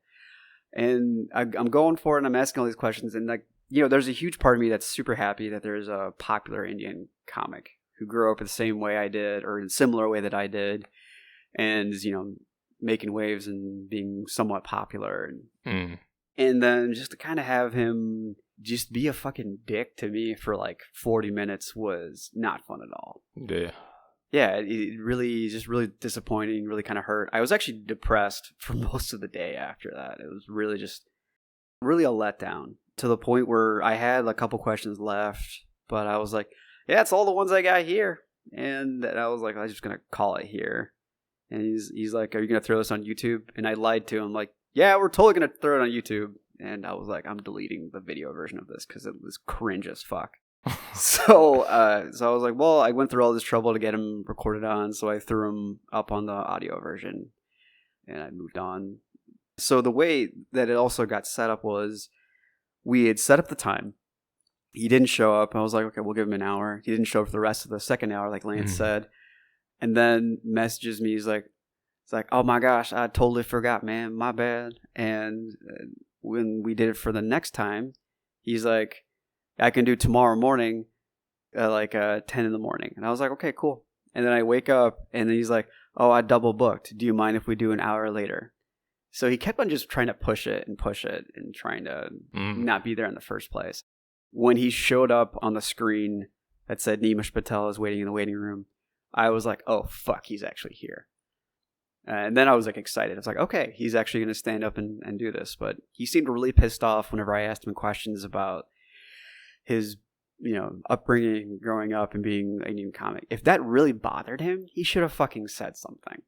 A: And I'm going for it, and I'm asking all these questions. And like, there's a huge part of me that's super happy that there's a popular Indian comic who grew up the same way I did, or in a similar way that I did, and is, making waves and being somewhat popular. And then just to kind of have him just be a fucking dick to me for like 40 minutes was not fun at all.
B: Yeah.
A: Yeah, it really, just really disappointing, really kind of hurt. I was actually depressed for most of the day after that. It was really a letdown, to the point where I had a couple questions left, but I was like, yeah, it's all the ones I got here. And I was like, I'm just going to call it here. And he's like, are you going to throw this on YouTube? And I lied to him, like, yeah, we're totally going to throw it on YouTube. And I was like, I'm deleting the video version of this because it was cringe as fuck. So I was like, well, I went through all this trouble to get him recorded on, so I threw him up on the audio version, and I moved on. So the way that it also got set up was, we had set up the time, He didn't show up. I was like, okay, we'll give him an hour. He didn't show up for the rest of the second hour, like Lance said. And then messages me. He's like, oh my gosh, I totally forgot, man. My bad. And when we did it for the next time, he's like, I can do tomorrow morning at like 10 in the morning. And I was like, okay, cool. And then I wake up and then he's like, oh, I double booked. Do you mind if we do an hour later? So he kept on just trying to push it and trying to not be there in the first place. When he showed up on the screen that said Nimish Patel is waiting in the waiting room, I was like, oh, fuck, he's actually here. And then I was like excited. I was like, okay, he's actually going to stand up and do this. But he seemed really pissed off whenever I asked him questions about his, upbringing, growing up and being a new comic. If that really bothered him, he should have fucking said something.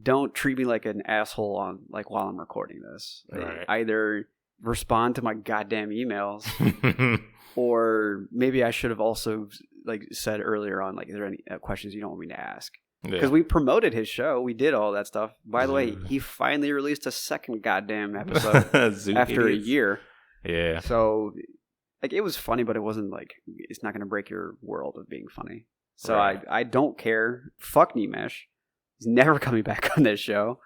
A: Don't treat me like an asshole while I'm recording this.
B: Right.
A: Either respond to my goddamn emails, or maybe I should have also said earlier on, is there any questions you don't want me to ask? Because we promoted his show, we did all that stuff. By the way, he finally released a second goddamn episode after a year.
B: Yeah.
A: So it was funny, but it wasn't it's not going to break your world of being funny. So
B: right.
A: I don't care. Fuck Nimish. He's never coming back on this show.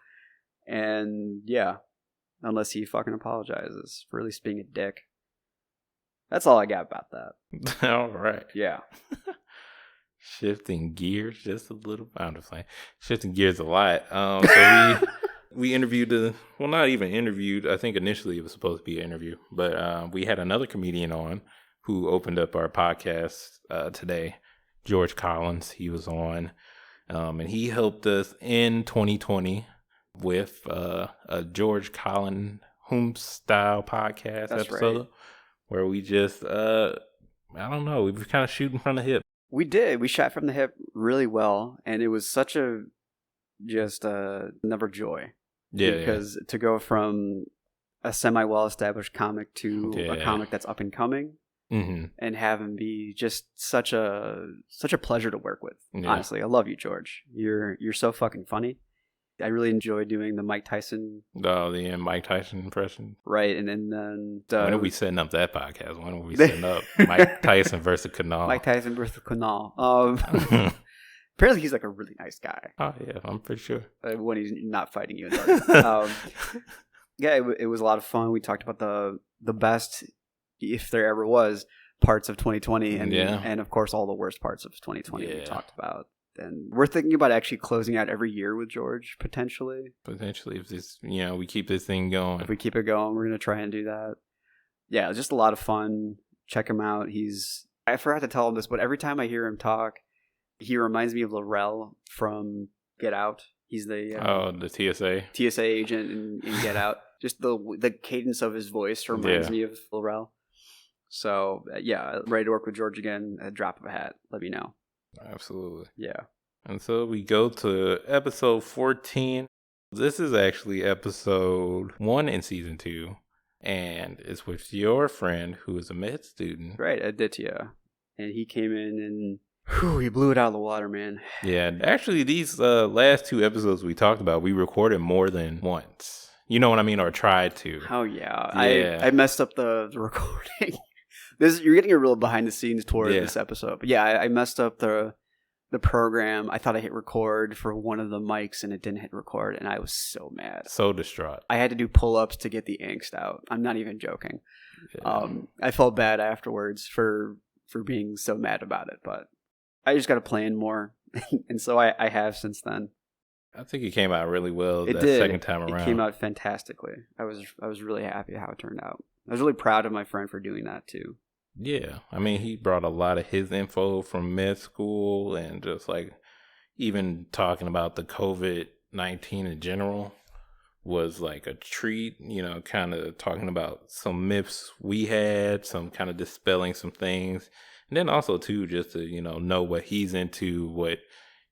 A: And yeah, unless he fucking apologizes for at least being a dick. That's all I got about that.
B: All right.
A: Yeah.
B: Shifting gears just a little. I'm just playing. Shifting gears a lot. So we interviewed not even interviewed. I think initially it was supposed to be an interview, but we had another comedian on who opened up our podcast today, George Collins. He was on. And he helped us in 2020 with a George Collins Home Style podcast episode, right, where we just, I don't know, we were kind of shooting from the hip.
A: We did. We shot from the hip really well, and it was such another joy.
B: Yeah.
A: Because to go from a semi-well-established comic to a comic that's up and coming, and have him be just such a pleasure to work with. Yeah. Honestly, I love you, George. You're so fucking funny. I really enjoy doing the Mike Tyson.
B: Oh, the Mike Tyson impression.
A: Right, and then
B: when are we setting up that podcast? When are we setting up Mike Tyson versus Kunal?
A: Mike Tyson versus Kunal. Apparently, he's a really nice guy.
B: Oh yeah, I'm pretty sure.
A: When he's not fighting you. Yeah, it was a lot of fun. We talked about the best, if there ever was, parts of 2020, and of course all the worst parts of 2020 we talked about. And we're thinking about actually closing out every year with George, potentially.
B: If this, we keep this thing going.
A: If we keep it going, we're going to try and do that. Yeah, just a lot of fun. Check him out. I forgot to tell him this, but every time I hear him talk, he reminds me of Laurel from Get Out. He's the TSA agent in Get Out. Just the cadence of his voice reminds me of Laurel. So yeah, ready to work with George again. A drop of a hat. Let me know.
B: Absolutely.
A: Yeah.
B: And so we go to episode 14. This is actually episode 1 in season 2, and it's with your friend who is a med student,
A: right? Aditya, and he came in and he blew it out of the water, man.
B: Yeah, actually, these last 2 episodes we talked about, we recorded more than once. You know what I mean, or tried to.
A: Oh yeah. I messed up the recording. You're getting a real behind the scenes tour of this episode. But yeah, I messed up the program. I thought I hit record for one of the mics and it didn't hit record, and I was so mad.
B: So distraught.
A: I had to do pull-ups to get the angst out. I'm not even joking. Yeah. I felt bad afterwards for being so mad about it, but I just got to plan more. And so I have since then.
B: I think it came out really well second time around.
A: It came out fantastically. I was really happy how it turned out. I was really proud of my friend for doing that too.
B: Yeah. I mean, he brought a lot of his info from med school, and just even talking about the COVID-19 in general was a treat, kind of talking about some myths we had, some kind of dispelling some things. And then also too, just to, know what he's into, what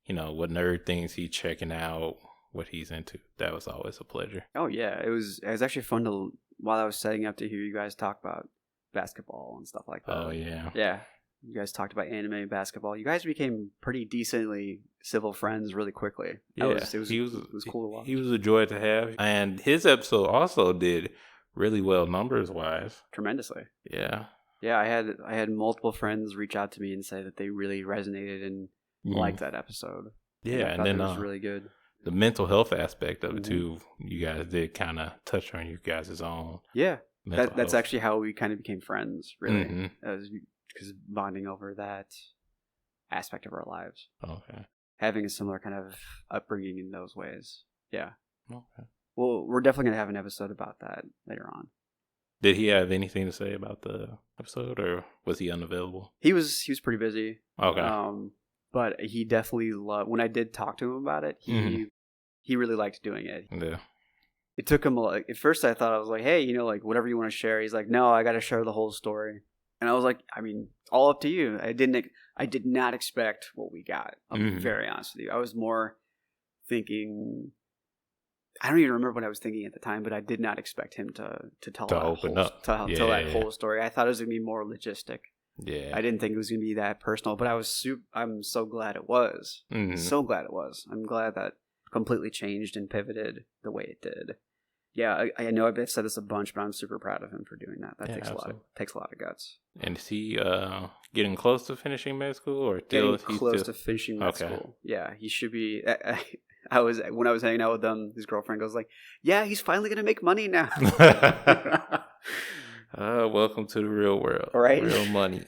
B: nerd things he's checking out, what he's into. That was always a pleasure.
A: Oh yeah. It was actually fun while I was setting up to hear you guys talk about basketball and stuff like that.
B: Oh yeah.
A: Yeah. You guys talked about anime and basketball. You guys became pretty decently civil friends really quickly.
B: Yeah.
A: It was cool to watch.
B: He was a joy to have. And his episode also did really well numbers wise.
A: Tremendously.
B: Yeah.
A: Yeah, I had multiple friends reach out to me and say that they really resonated and liked that episode.
B: Yeah, and then
A: it was really good.
B: The mental health aspect of it too. You guys did kind of touch on you guys' own.
A: Yeah, that's actually how we kind of became friends. Really, because bonding over that aspect of our lives.
B: Okay.
A: Having a similar kind of upbringing in those ways. Yeah.
B: Okay.
A: Well, we're definitely gonna have an episode about that later on.
B: Did he have anything to say about the episode, or was he unavailable?
A: He was pretty busy.
B: Okay.
A: But he definitely loved. When I did talk to him about it, he really liked doing it.
B: Yeah.
A: It took him at first. I thought I was like, hey, like whatever you want to share. He's like, no, I got to share the whole story. And I was like, I mean, all up to you. I did not expect what we got. I'm very honest with you. I was more thinking. I don't even remember what I was thinking at the time, but I did not expect him to tell that whole story. I thought it was going to be more logistic.
B: Yeah.
A: I didn't think it was going to be that personal, but I'm so glad it was. So glad it was. I'm glad that completely changed and pivoted the way it did. Yeah, I know I've said this a bunch, but I'm super proud of him for doing that. That takes a lot of guts.
B: And is he getting close to finishing med school, or
A: getting close to finishing med school? Yeah, he should be. When I was hanging out with them, his girlfriend goes like, "Yeah, he's finally gonna make money now."
B: Welcome to the real world,
A: right?
B: Real money,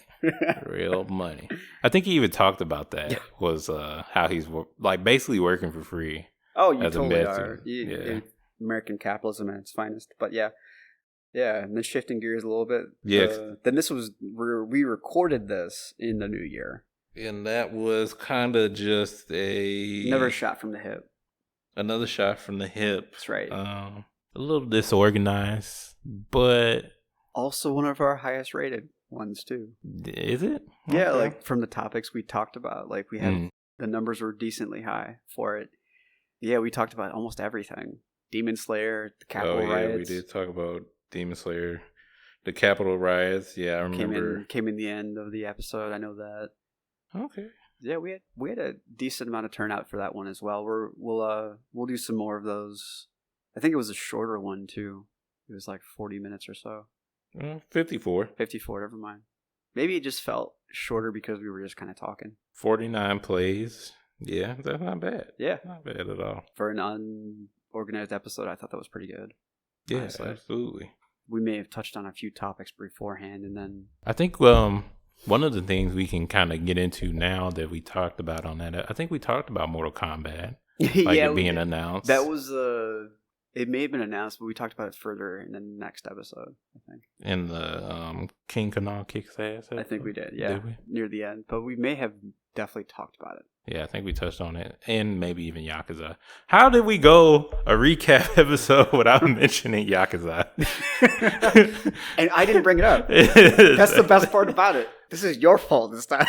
B: real money. I think he even talked about that. Yeah. Was how he's basically working for free.
A: Oh, you totally are. American capitalism at its finest. But yeah. And then shifting gears a little bit.
B: Yeah.
A: Then we recorded this in the new year.
B: And that was kind of just
A: another shot from the hip.
B: Another shot from the hip.
A: That's right.
B: A little disorganized, but
A: also one of our highest rated ones too.
B: Is it?
A: Yeah, like from the topics we talked about, like we have the numbers were decently high for it. Yeah, we talked about almost everything. Demon Slayer, the Capitol riots.
B: We did talk about Demon Slayer, the Capitol riots. Yeah, I remember.
A: Came in the end of the episode. I know that.
B: Okay.
A: Yeah, we had a decent amount of turnout for that one as well. We'll do some more of those. I think it was a shorter one too. It was like 40 minutes or so.
B: 54.
A: 54. Never mind. Maybe it just felt shorter because we were just kind of talking.
B: 49 plays. Yeah, that's not bad.
A: Yeah,
B: not bad at all
A: for an unorganized episode. I thought that was pretty good.
B: Yeah, honestly. Absolutely.
A: We may have touched on a few topics beforehand, and then
B: I think one of the things we can kind of get into now that we talked about on that, I think we talked about Mortal Kombat, it being announced.
A: That was it may have been announced, but we talked about it further in the next episode, I think.
B: In the King Kanal Kicks Ass episode?
A: I think we did, yeah. Did we? Near the end. But we may have definitely talked about it.
B: Yeah, I think we touched on it. And maybe even Yakuza. How did we go a recap episode without mentioning Yakuza?
A: And I didn't bring it up. That's the best part about it. This is your fault this time.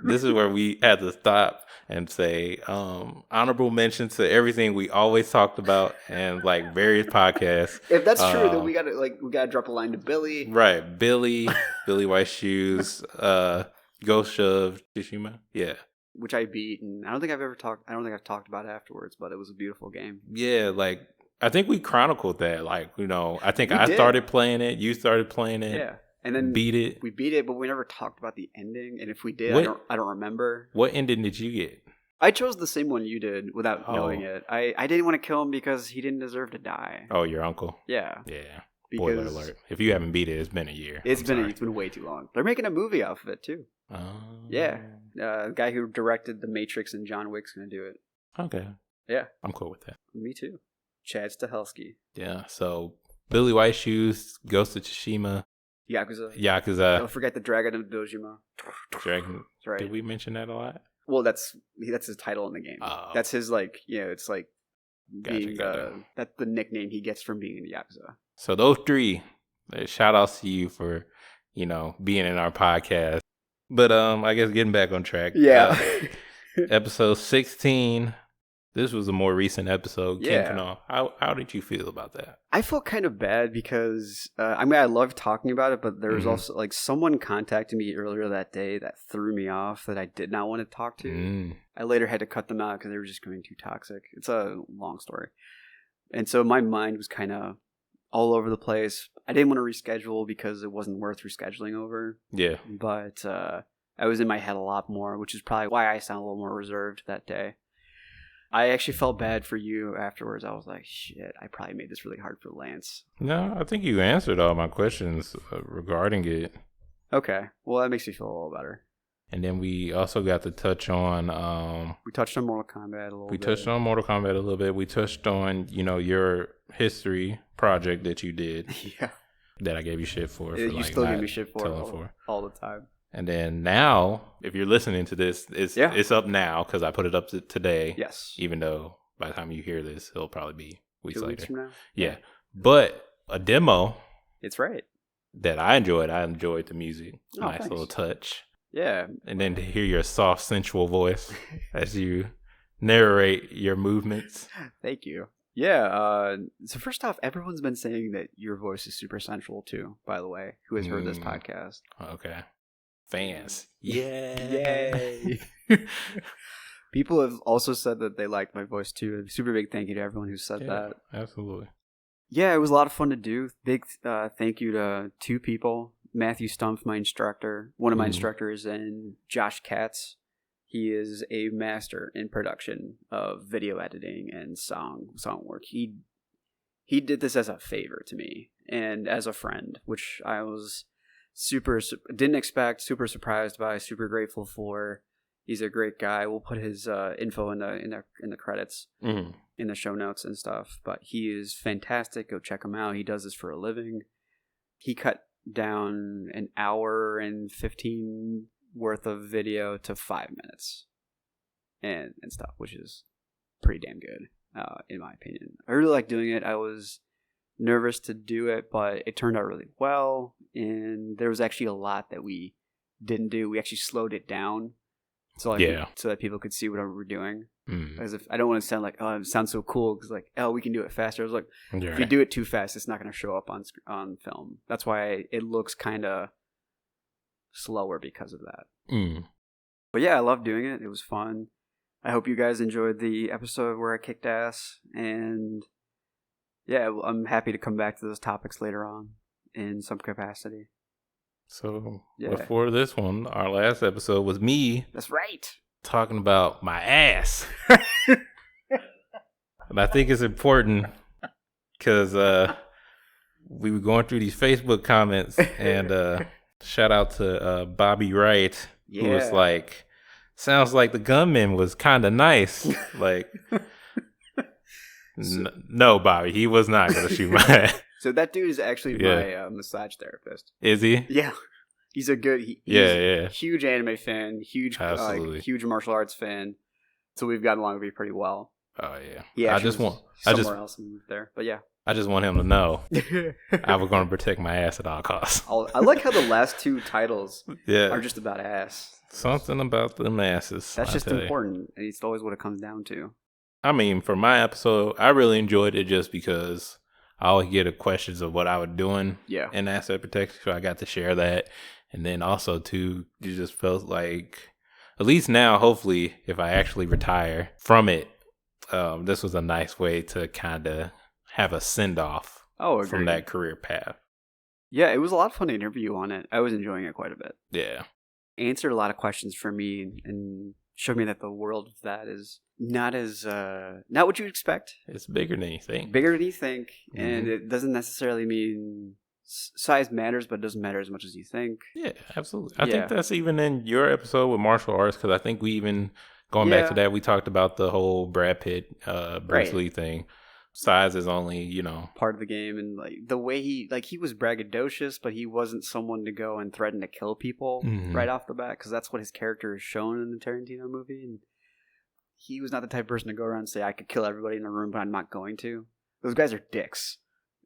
B: This is where we had to stop and say honorable mentions to everything we always talked about and like various podcasts.
A: If that's true, then we gotta drop a line to Billy.
B: Right, Billy White Shoes, Ghost of Tsushima. Yeah.
A: Which I beat, and I don't think I've talked about it afterwards, but it was a beautiful game.
B: Yeah, like I think we chronicled that. Like, I think I started playing it, you started playing it.
A: Yeah. And then we beat it, but we never talked about the ending. And if we did, I don't remember.
B: What ending did you get?
A: I chose the same one you did without knowing it. I didn't want to kill him because he didn't deserve to die.
B: Oh, your uncle?
A: Yeah.
B: Yeah. Spoiler alert. If you haven't beat it, it's been a year.
A: It's been way too long. They're making a movie off of it too. Yeah. The guy who directed The Matrix and John Wick's going to do it.
B: Okay.
A: Yeah.
B: I'm cool with that.
A: Me too. Chad Stahelski.
B: Yeah. So Billy White Shoes, Ghost of Tsushima. Yakuza.
A: Don't forget the Dragon of Dojima.
B: Dragon.
A: Right.
B: Did we mention that a lot?
A: Well, that's his title in the game.
B: Oh.
A: That's his it's like being
B: gotcha.
A: That's the nickname he gets from being in Yakuza.
B: So those three, shout outs to you for being in our podcast. But I guess getting back on track.
A: Yeah.
B: Episode 16. This was a more recent episode.
A: Yeah.
B: King Kanal. How did you feel about that?
A: I felt kind of bad because I love talking about it, but there was also like someone contacted me earlier that day that threw me off that I did not want to talk to. I later had to cut them out because they were just going too toxic. It's a long story, and so my mind was kind of all over the place. I didn't want to reschedule because it wasn't worth rescheduling over.
B: Yeah.
A: But I was in my head a lot more, which is probably why I sound a little more reserved that day. I actually felt bad for you afterwards. I was like, shit, I probably made this really hard for Lance.
B: No, I think you answered all my questions regarding it.
A: Okay. Well, that makes me feel a little better.
B: And then we also got to touch on...
A: we touched on Mortal Kombat a little bit.
B: We touched on Mortal Kombat a little bit. We touched on, your history project that you did.
A: Yeah.
B: That I gave you shit for.
A: You still give me shit for all the time.
B: And then now, if you're listening to this, it's up now because I put it up today.
A: Yes.
B: Even though by the time you hear this, it'll probably be weeks
A: 2
B: later.
A: weeks from now?
B: Yeah. But a demo.
A: It's right.
B: That I enjoyed the music.
A: Oh,
B: nice
A: thanks.
B: little touch.
A: Yeah.
B: And then to hear your soft, sensual voice as you narrate your movements.
A: Thank you. Yeah. So first off, everyone's been saying that your voice is super sensual too, by the way, who has heard this podcast.
B: Okay. Fans.
A: Yay. People have also said that they liked my voice too. Super big thank you to everyone who said that.
B: Absolutely.
A: Yeah, it was a lot of fun to do. Big thank you to 2 people. Matthew Stumpf, my instructor. One of my instructors, and Josh Katz. He is a master in production of video editing and song work. He did this as a favor to me and as a friend, which I was didn't expect, super surprised by, super grateful for. He's a great guy. We'll put his info in the credits, in the show notes and stuff. But he is fantastic. Go check him out. He does this for a living. He cut down an hour and 15 worth of video to 5 minutes and stuff, which is pretty damn good, in my opinion. I really like doing it. I was nervous to do it, but it turned out really well. And there was actually a lot that we didn't do. We actually slowed it down so that people could see what we were doing. As if I don't want to sound like, oh, it sounds so cool because like, oh, we can do it faster. I was like, if you do it too fast, it's not going to show up on film. That's why it looks kind of slower because of that. But yeah, I love doing it. It was fun. I hope you guys enjoyed the episode where I kicked ass, and yeah, I'm happy to come back to those topics later on in some capacity.
B: So before this one, our last episode was me.
A: That's right.
B: Talking about my ass. And I think it's important because we were going through these Facebook comments, and shout out to Bobby Wright, who was like, sounds like the gunman was kind of nice. Like, no, Bobby, he was not going to shoot my ass.
A: So that dude is actually my massage therapist.
B: Is he?
A: Yeah. He's a good, huge anime fan, huge martial arts fan. So we've gotten along with you pretty well.
B: Oh yeah. I just want
A: else there, but yeah.
B: I just want him to know I was going to protect my ass at all costs.
A: I like how the last 2 titles are just about ass.
B: Something about the masses.
A: That's just important, and it's always what it comes down to.
B: I mean, for my episode, I really enjoyed it just because I always get questions of what I was doing in asset protection, so I got to share that. And then also, too, it just felt like, at least now, hopefully, if I actually retire from it, this was a nice way to kind of have a send-off from that career path.
A: Yeah, it was a lot of fun to interview on it. I was enjoying it quite a bit.
B: Yeah.
A: Answered a lot of questions for me and showed me that the world of that is not what you expect.
B: It's bigger than you think.
A: And it doesn't necessarily mean size matters, but it doesn't matter as much as you think.
B: Yeah, absolutely. I think that's even in your episode with martial arts, because I think we even, going back to that, we talked about the whole Brad Pitt, Bruce Lee thing. Size is only,
A: part of the game, and like the way he was braggadocious, but he wasn't someone to go and threaten to kill people right off the bat, because that's what his character is shown in the Tarantino movie. And he was not the type of person to go around and say, I could kill everybody in the room, but I'm not going to. Those guys are dicks.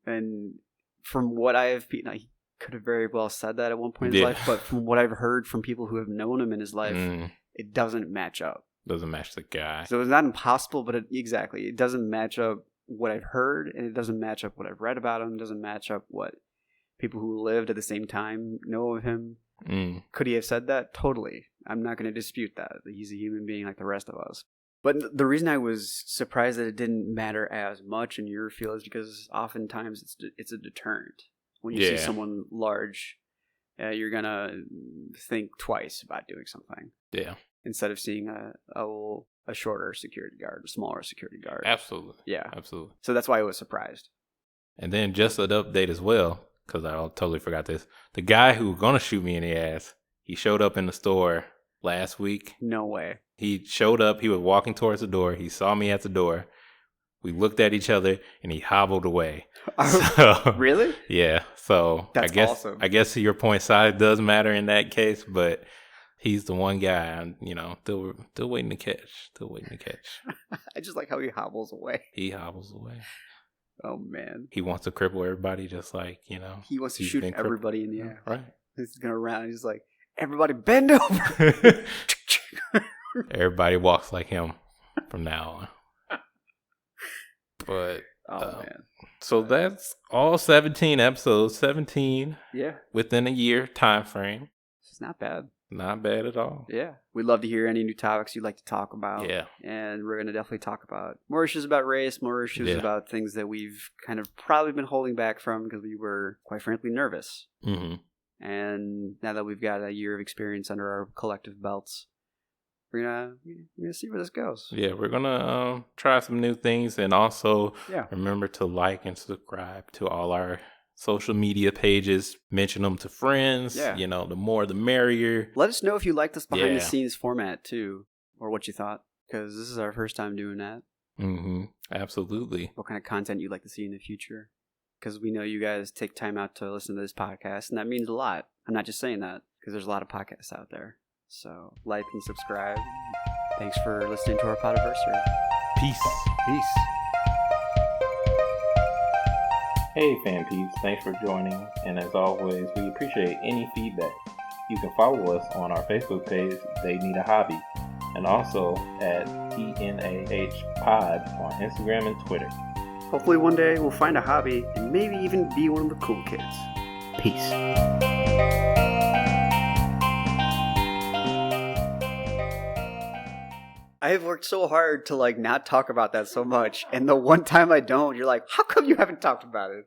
A: And from what I have, he could have very well said that at one point in his life, but from what I've heard from people who have known him in his life, it doesn't match up.
B: Doesn't match the guy.
A: So it's not impossible, but it doesn't match up what I've heard, and it doesn't match up what I've read about him. It doesn't match up what people who lived at the same time know of him. Could he have said that? Totally. I'm not going to dispute that. He's a human being like the rest of us. But the reason I was surprised that it didn't matter as much in your field is because oftentimes it's a deterrent. When you see someone large, you're gonna think twice about doing something.
B: Yeah.
A: Instead of seeing a shorter security guard, a smaller security guard.
B: Absolutely.
A: Yeah.
B: Absolutely.
A: So that's why I was surprised.
B: And then just an update as well, because I totally forgot this. The guy who was going to shoot me in the ass, he showed up in the store last week.
A: No way.
B: He showed up. He was walking towards the door. He saw me at the door. We looked at each other, and he hobbled away. So,
A: really?
B: Yeah. So
A: that's awesome.
B: I guess to your point, size does matter in that case, but he's the one guy I'm, still waiting to catch. Still waiting to catch.
A: I just like how he hobbles away.
B: He hobbles away.
A: Oh, man.
B: He wants to cripple everybody just like,
A: He wants to shoot everybody in the air.
B: Right.
A: He's going around. He's like, everybody bend over.
B: Everybody walks like him from now on. But,
A: man.
B: So that's all 17 episodes, 17 within a year time frame.
A: It's not bad.
B: Not bad at all.
A: Yeah. We'd love to hear any new topics you'd like to talk about.
B: Yeah.
A: And we're going to definitely talk about more issues about race, more issues about things that we've kind of probably been holding back from because we were, quite frankly, nervous.
B: Mm-hmm.
A: And now that we've got a year of experience under our collective belts, we're gonna see where this goes.
B: Yeah, we're going to try some new things. And also remember to like and subscribe to all our social media pages, mention them to friends.
A: Yeah.
B: The more the merrier.
A: Let us know if you like this behind the scenes format too, or what you thought, because this is our first time doing that.
B: Mm-hmm. Absolutely.
A: What kind of content you'd like to see in the future? Because we know you guys take time out to listen to this podcast, and that means a lot. I'm not just saying that, because there's a lot of podcasts out there. So like and subscribe. Thanks for listening to our Podiversary.
B: Peace.
A: Peace.
B: Hey fan peeps, thanks for joining, and as always, we appreciate any feedback. You can follow us on our Facebook page, They Need a Hobby, and also at PNAH Pod on Instagram and Twitter.
A: Hopefully one day we'll find a hobby and maybe even be one of the cool kids. Peace. I have worked so hard to not talk about that so much, and the one time I don't, you're like, how come you haven't talked about it?